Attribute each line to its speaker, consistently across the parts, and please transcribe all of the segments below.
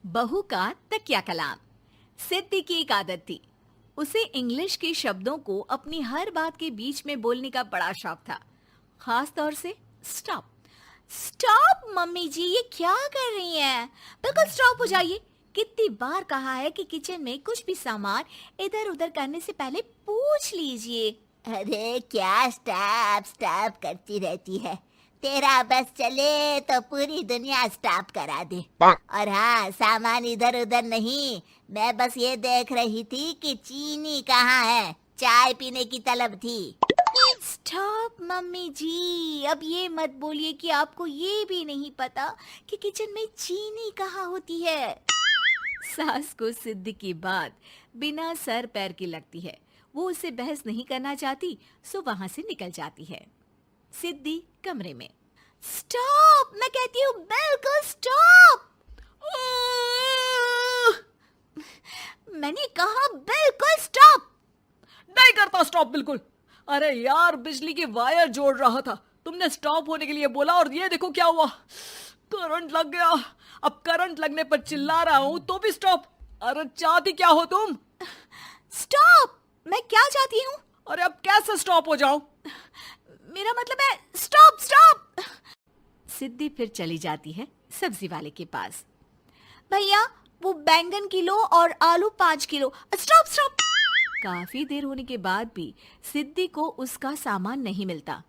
Speaker 1: बहू का तकिया कलाम। सिद्धि की एक आदत थी। उसे इंग्लिश के शब्दों को अपनी हर बात के बीच में बोलने का बड़ा शौक था, खास तौर से स्टॉप। स्टॉप मम्मी जी, ये क्या कर रही हैं? बिल्कुल स्टॉप हो जाइए। कितनी बार कहा है कि किचन में कुछ भी सामान इधर उधर करने से पहले पूछ लीजिए।
Speaker 2: अरे क्या स्टॉप स्टॉप करती रहती है। तेरा बस चले तो पूरी दुनिया स्टॉप करा दे। और हाँ, सामान इधर उधर नहीं, मैं बस ये देख रही थी कि चीनी कहाँ है। चाय पीने की तलब थी।
Speaker 1: स्टॉप मम्मी जी, अब ये मत बोलिए कि आपको ये भी नहीं पता कि किचन में चीनी कहाँ होती है। सास को सिद्धि की बात बिना सर पैर की लगती है। वो उससे बहस नहीं करना चाहती, सो वहां से निकल जाती है। सिद्धि कमरे में। स्टॉप, मैं कहती हूँ बिल्कुल स्टॉप। मैंने कहा बिल्कुल स्टॉप।
Speaker 3: नहीं करता स्टॉप बिल्कुल। अरे यार, बिजली की वायर जोड़ रहा था, तुमने स्टॉप होने के लिए बोला और ये देखो क्या हुआ, करंट लग गया। अब करंट लगने पर चिल्ला रहा हूं तो भी स्टॉप। अरे चाहती क्या हो तुम?
Speaker 1: स्टॉप, मैं क्या चाहती हूँ?
Speaker 3: अरे अब कैसे स्टॉप हो जाऊं?
Speaker 1: मेरा मतलब है स्टॉप स्टॉप। सिद्धि फिर चली जाती है सब्जी वाले के पास। भैया, वो बैंगन किलो और आलू 5 किलो। Stop stop. काफी देर होने के बाद भी सिद्धि को उसका सामान नहीं मिलता।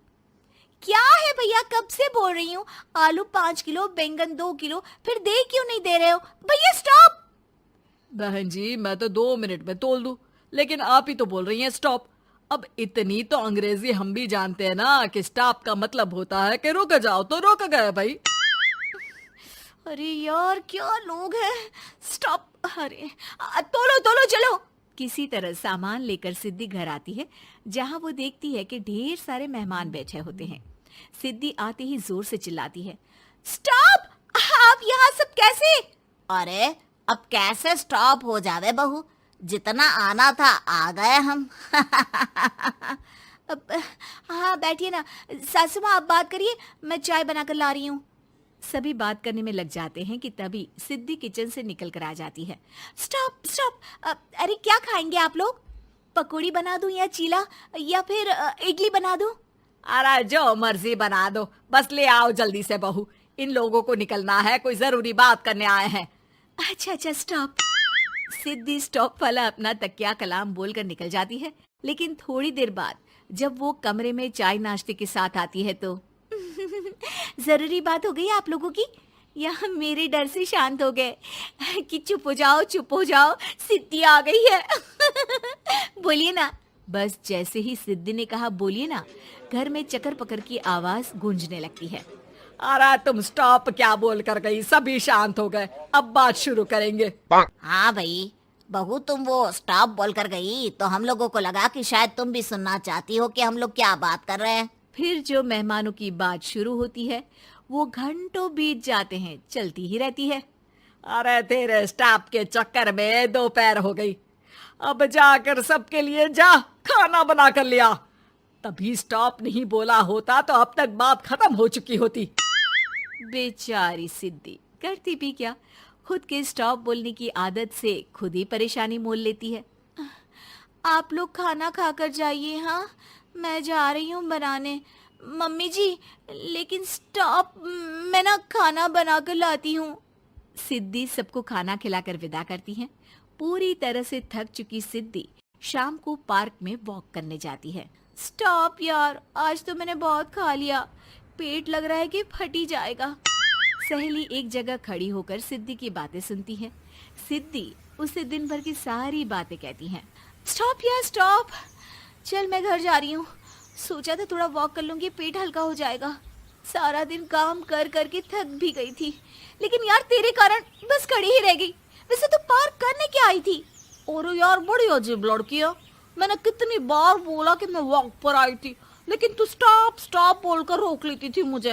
Speaker 1: क्या है भैया, कब से बोल रही हूँ आलू 5 किलो, बैंगन 2 किलो, फिर दे क्यों नहीं दे रहे हो? भैया स्टॉप।
Speaker 3: बहन जी, मैं तो 2 मिनट में तोल दूं, लेकिन आप ही तो बोल रही हैं स्टॉप। अब इतनी तो अंग्रेजी हम भी जानते हैं ना कि स्टॉप का मतलब होता है कि रुक जाओ, तो रुक गए भाई।
Speaker 1: अरे यार, क्या लोग हैं। स्टॉप। अरे तोलो तोलो चलो। किसी तरह सामान लेकर सिद्धि घर आती है, जहां वो देखती है कि ढेर सारे मेहमान बैठे होते हैं। सिद्धि आते ही जोर से चिल्लाती है, स्टॉप! आप यहाँ सब कैसे?
Speaker 2: अरे अब कैसे स्टॉप हो जावे बहू, जितना आना था आ गए हम।
Speaker 1: अब हाँ बैठिए ना। सासू माँ, आप बात करिए, मैं चाय बनाकर ला रही हूँ। सभी बात करने में लग जाते हैं कि तभी सिद्धि किचन से निकल कर आ जाती है। Stop stop. अरे क्या खाएंगे आप लोग? पकौड़ी बना दूं या चीला, या फिर इडली बना दूं?
Speaker 3: अरे जो मर्जी बना दो, बस ले आओ जल्दी से बहू, इन लोगों को निकलना है, कोई जरूरी बात करने आए हैं।
Speaker 1: अच्छा अच्छा स्टॉप। सिद्धि स्टॉप वाला अपना तकिया कलाम बोलकर निकल जाती है, लेकिन थोड़ी देर बाद जब वो कमरे में चाय नाश्ते के साथ आती है तो जरूरी बात हो गई आप लोगों की, या मेरे डर से शांत हो गए कि चुप हो जाओ, सिद्धि आ गई है। बोलिए ना। बस जैसे ही सिद्धि ने कहा बोलिए ना, घर में चकर पकर की आवाज गूंजने लगती है।
Speaker 3: अरे तुम स्टॉप क्या बोल कर गई, सभी शांत हो गए, अब बात शुरू करेंगे।
Speaker 2: हाँ भाई, बहू तुम वो स्टॉप बोल कर गई तो हम लोगों को लगा कि शायद तुम भी सुनना चाहती हो कि हम लोग क्या बात कर रहे हैं।
Speaker 1: फिर जो मेहमानों की बात शुरू होती है वो घंटों बीत जाते हैं, चलती ही रहती है।
Speaker 3: अरे तेरे स्टॉप के चक्कर में दोपहर हो गई, अब जाकर सबके लिए जा खाना बना कर लिया। तभी स्टॉप नहीं बोला होता तो अब तक बात खत्म हो चुकी होती।
Speaker 1: बेचारी सिद्धि करती भी क्या, खुद के स्टॉप बोलने की आदत से खुद ही परेशानी मोल लेती है। आप लोग खाना खाकर जाइए, हाँ मैं जा रही हूँ बनाने। मम्मी जी, लेकिन स्टॉप, मैं ना खाना बना कर लाती हूँ। सिद्धि सबको खाना खिलाकर विदा करती है। पूरी तरह से थक चुकी सिद्धि शाम को पार्क में वॉक करने जाती है। स्टॉप यार, आज तो मैंने बहुत खा लिया, पेट लग रहा है कि फट ही जाएगा। सहेली एक जगह खड़ी होकर सिद्धि की बातें सुनती है। सिद्धि उसे दिन भर की सारी बातें कहती हैं। स्टॉप यार स्टॉप, चल मैं घर जा रही हूँ। सोचा था थोड़ा वॉक कर लूंगी, पेट हल्का हो जाएगा। सारा दिन काम कर कर के थक भी गई थी, लेकिन यार तेरे कारण बस खड़ी ही रह गई। वैसे तो पार्क करने क्या आई थी?
Speaker 3: और यार बड़ी अजीब लड़की है, मैंने कितनी बार बोला कि मैं वॉक पर आई थी, लेकिन तू स्टॉप स्टॉप बोलकर रोक लेती थी मुझे।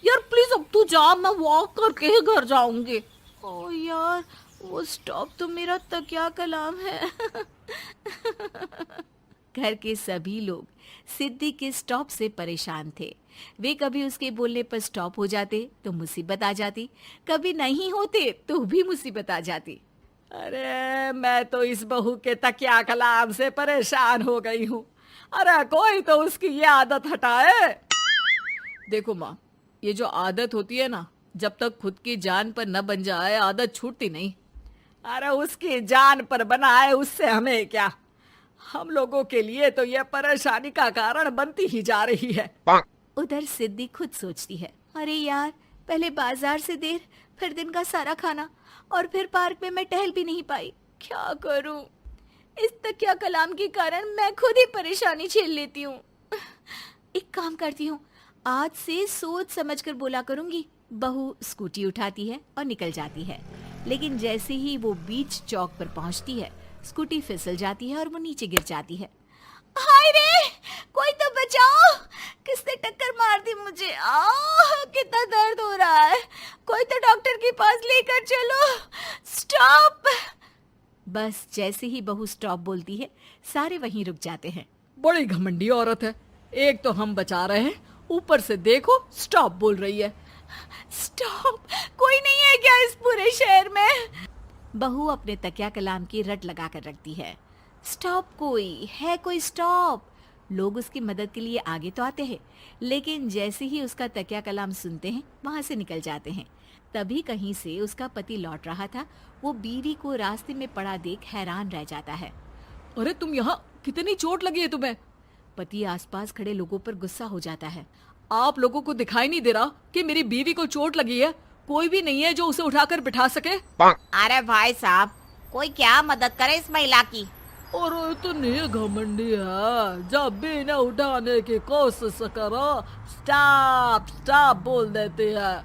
Speaker 3: यार प्लीज अब तू जा, मैं वॉक करके ही घर जाऊंगी।
Speaker 1: ओ यार, वो स्टॉप तो मेरा तकिया कलाम है। घर के सभी लोग सिद्धि के स्टॉप से परेशान थे। वे कभी उसके बोलने पर स्टॉप हो जाते तो मुसीबत आ जाती, कभी नहीं होते तो भी मुसीबत आ जाती।
Speaker 3: अरे मैं तो इस बहू के तकिया कलाम से परेशान हो गई हूँ। अरे कोई तो उसकी ये आदत हटाए। देखो माँ, ये जो आदत होती है ना, जब तक खुद की जान पर न बन जाए आदत छूटती नहीं। अरे उसकी जान पर बनाए उससे हमें क्या, हम लोगों के लिए तो ये परेशानी का कारण बनती ही जा रही है।
Speaker 1: उधर सिद्धि खुद सोचती है, अरे यार, पहले बाजार से देर, फिर दिन का सारा खाना, और फिर पार्क में मैं टहल भी नहीं पाई। क्या करूं? इस तकिया कलाम के कारण मैं खुद ही परेशानी झेल लेती हूँ। एक काम करती हूँ, आज से सोच समझ कर बोला करूंगी। बहू स्कूटी उठाती है और निकल जाती है, लेकिन जैसे ही वो बीच चौक पर पहुंचती है, स्कूटी फिसल जाती है और वो नीचे गिर जाती है। हाय रे, कोई तो बचाओ, किसने टक्कर मार दी मुझे? कितना दर्द हो रहा है, कोई तो डॉक्टर के पास लेकर चलो। स्टॉप। बस जैसे ही बहू स्टॉप बोलती है, सारे वहीं रुक जाते हैं।
Speaker 3: बड़ी घमंडी औरत है, एक तो हम बचा रहे हैं, ऊपर से देखो स्टॉप बोल रही है।
Speaker 1: स्टॉप, कोई नहीं है क्या इस पूरे शहर में? बहू अपने तकिया कलाम की रट लगा कर रखती है। स्टॉप, कोई है? कोई स्टॉप? लोग उसकी मदद के लिए आगे तो आते हैं, लेकिन जैसे ही उसका तकिया कलाम सुनते हैं, वहां से निकल जाते हैं। तभी कहीं से उसका पति लौट रहा था। वो बीवी को रास्ते में पड़ा देख हैरान रह जाता है।
Speaker 3: अरे तुम यहाँ, कितनी चोट लगी है तुम्हें?
Speaker 1: पति आसपास खड़े लोगों पर गुस्सा हो जाता है।
Speaker 3: आप लोगों को दिखाई नहीं दे रहा कि मेरी बीवी को चोट लगी है? कोई भी नहीं है जो उसे उठाकर बिठा सके?
Speaker 2: अरे भाई साहब, कोई क्या मदद करे इस महिला की।
Speaker 3: और इतनी घमंडी है, जब भी इन्हें उठाने की कोशिश करो स्टॉप स्टॉप बोल देती है।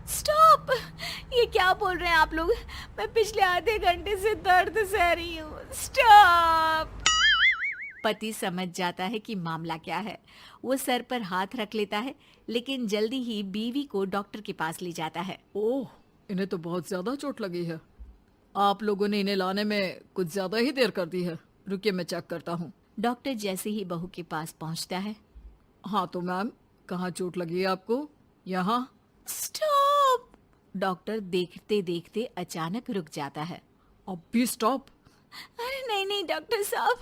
Speaker 1: स्टॉप, ये क्या बोल रहे हैं आप लोग? मैं पिछले आधे घंटे से दर्द सह रही हूँ। स्टॉप। पति समझ जाता है कि मामला क्या है। वो सर पर हाथ रख लेता है, लेकिन जल्दी ही बीवी को डॉक्टर के पास ले जाता है।
Speaker 3: ओह, इन्हें तो बहुत ज्यादा चोट लगी है। आप लोगों ने इन्हें लाने में कुछ ज्यादा ही देर कर दी है। रुकिए, मैं चेक करता हूँ।
Speaker 1: डॉक्टर जैसे ही बहू के पास पहुंचता है।
Speaker 3: हाँ तो मैम, कहाँ चोट लगी है आपको? यहाँ?
Speaker 1: स्टॉप। डॉक्टर देखते देखते अचानक रुक जाता है।
Speaker 3: अब भी स्टॉप?
Speaker 1: अरे नहीं नहीं डॉक्टर साहब,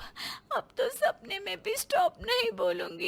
Speaker 1: अब तो सपने में भी स्टॉप नहीं बोलूंगी।